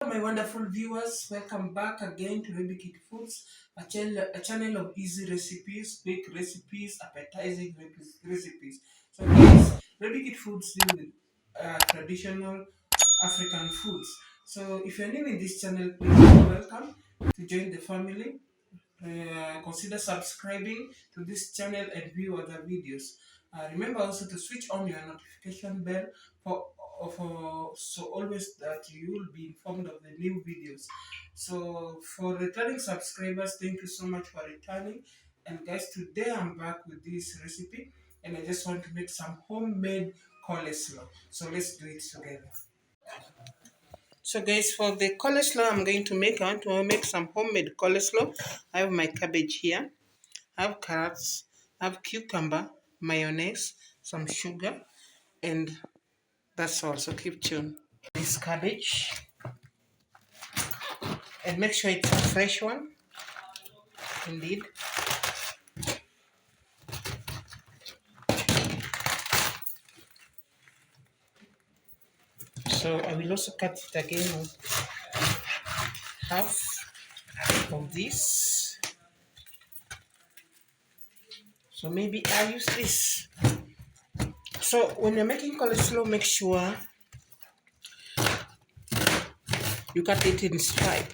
My wonderful viewers, welcome back again to Baby Kid Foods, a channel of easy recipes, quick recipes, appetizing recipes. So guys, Baby Kid Foods deal with traditional African foods. So if you're new in this channel, please welcome to join the family. Consider subscribing to this channel and view other videos. Remember also to switch on your notification bell so always that you will be informed of the new videos. So for returning subscribers, thank you so much for returning. And guys, today I'm back with this recipe, and I just want to make some homemade coleslaw. So let's do it together. So guys, for the coleslaw I want to make some homemade coleslaw. I have my cabbage here. I have carrots, I have cucumber, mayonnaise, some sugar, and that's all. So keep tuned. This cabbage, and make sure it's a fresh one, indeed. So I will also cut it again with half of this. So maybe I'll use this. So when you're making coleslaw, make sure you cut it in stripe.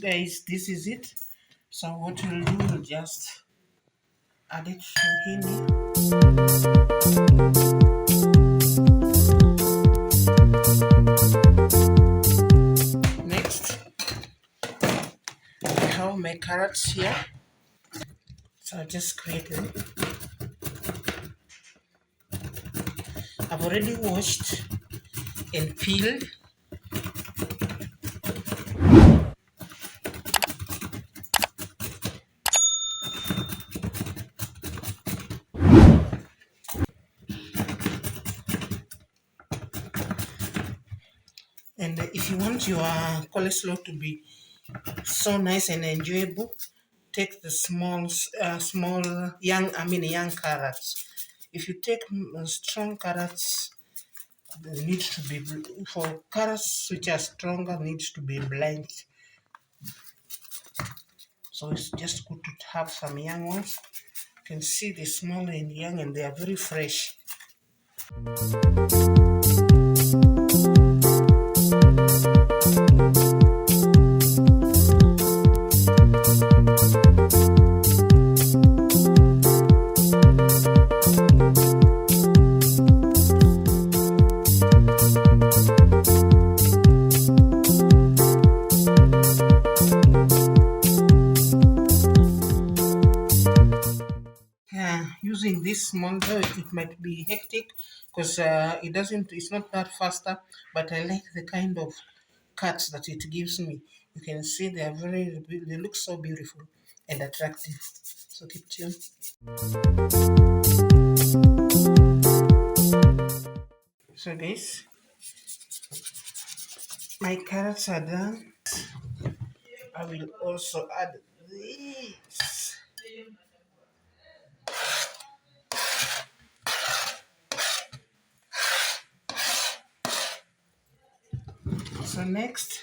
Guys, this is it. So what we'll do, we'll just add it to here. Next, I have my carrots here, so I'll just grate them. I've already washed and peeled. And if you want your coleslaw to be so nice and enjoyable, take the young carrots. If you take strong carrots, they need to be, for carrots which are stronger, needs to be blanched. So it's just good to have some young ones. You can see they're small and young, and they are very fresh. Using this molder, it might be hectic because it's not that faster, but I like the kind of cuts that it gives me. You can see they look so beautiful and attractive. So keep tuned. So guys, my carrots are done. I will also add this. So next,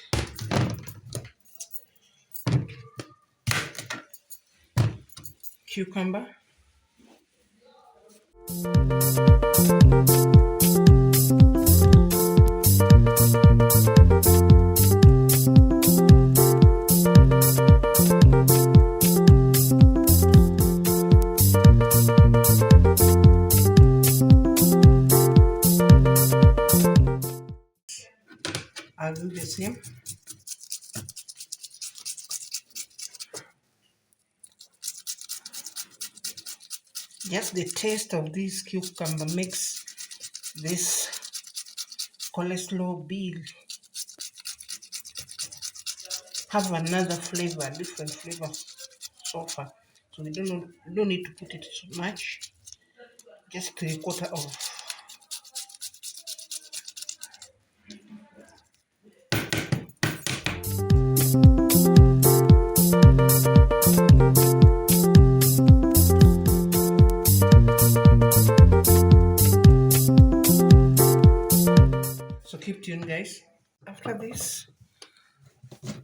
cucumber. do the same. Just the taste of this cucumber makes this coleslaw bill have another flavor, different flavor so far. So we don't need to put it so much. Just 3/4 of. So keep tuned, guys. After this,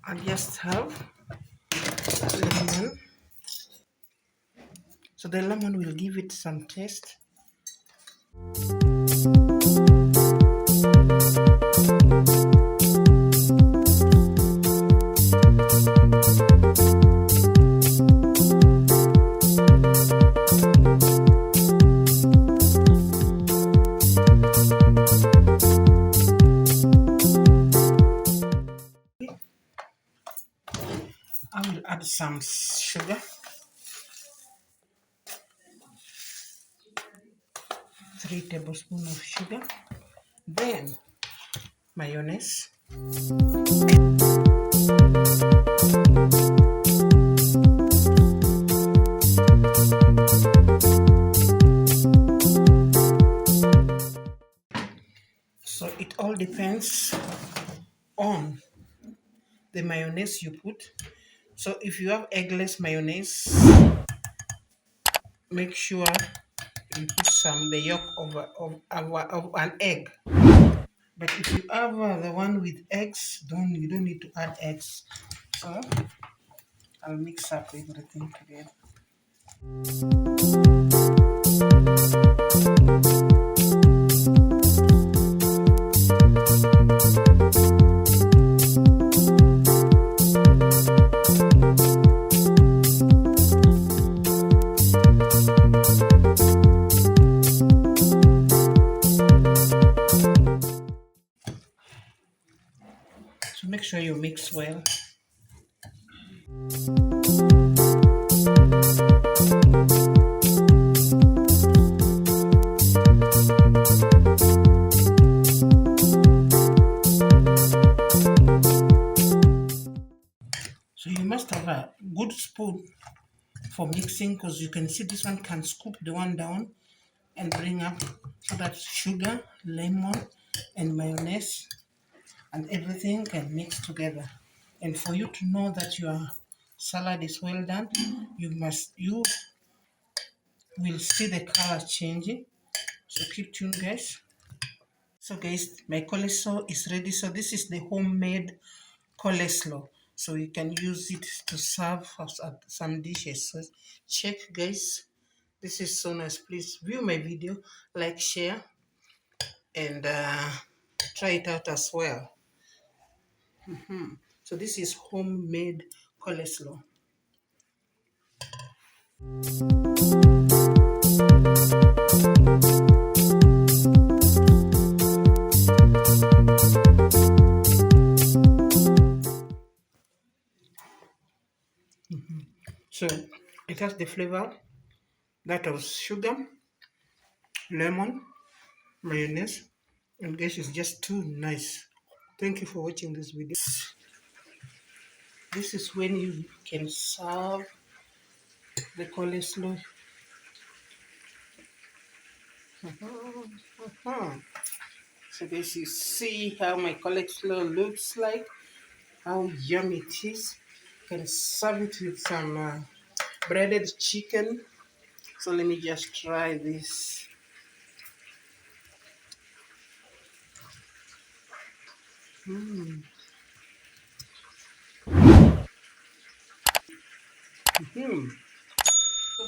I just have lemon. So the lemon will give it some taste. I will add some sugar, 3 tablespoons of sugar, then mayonnaise, so it all depends on the mayonnaise you put. So if you have eggless mayonnaise, make sure you put the yolk of an egg. But if you have the one with eggs, you don't need to add eggs. So I'll mix up everything together. So make sure you mix well. So you must have a good spoon for mixing, because you can see this one can scoop the one down and bring up, so that sugar, lemon, and mayonnaise and everything can mix together. And for you to know that your salad is well done, you will see the color changing. So keep tuned, guys. So guys, my coleslaw is ready. So this is the homemade coleslaw. So you can use it to serve some dishes. So check, guys. This is so nice. Please view my video, like, share, and try it out as well. So this is homemade coleslaw. So it has the flavor that of sugar, lemon, mayonnaise, and guys, it's just too nice. Thank you for watching this video. This is when you can serve the coleslaw. So guys, you see how my coleslaw looks like, how yummy it is. You can serve it with some breaded chicken. So let me just try this. So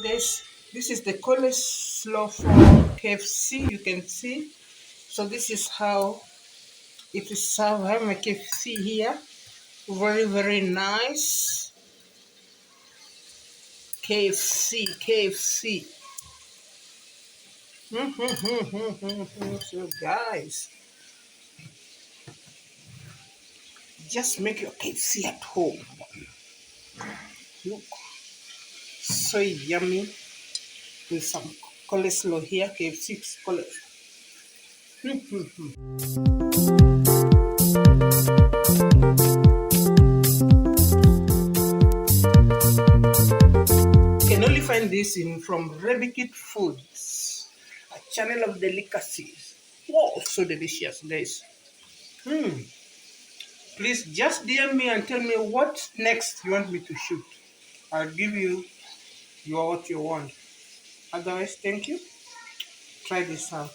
guys, this is the coleslaw for KFC. You can see. So this is how it is served. I have my KFC here. Very, very nice. KFC, KFC. So guys, Just make your KFC at home. Look, so yummy with some coleslaw here. KFC coleslaw. You can only find this in from Rebikit Foods, a channel of delicacies. Wow, so delicious, guys. Please just DM me and tell me what next you want me to shoot. I'll give you what you want. Otherwise, thank you. Try this out.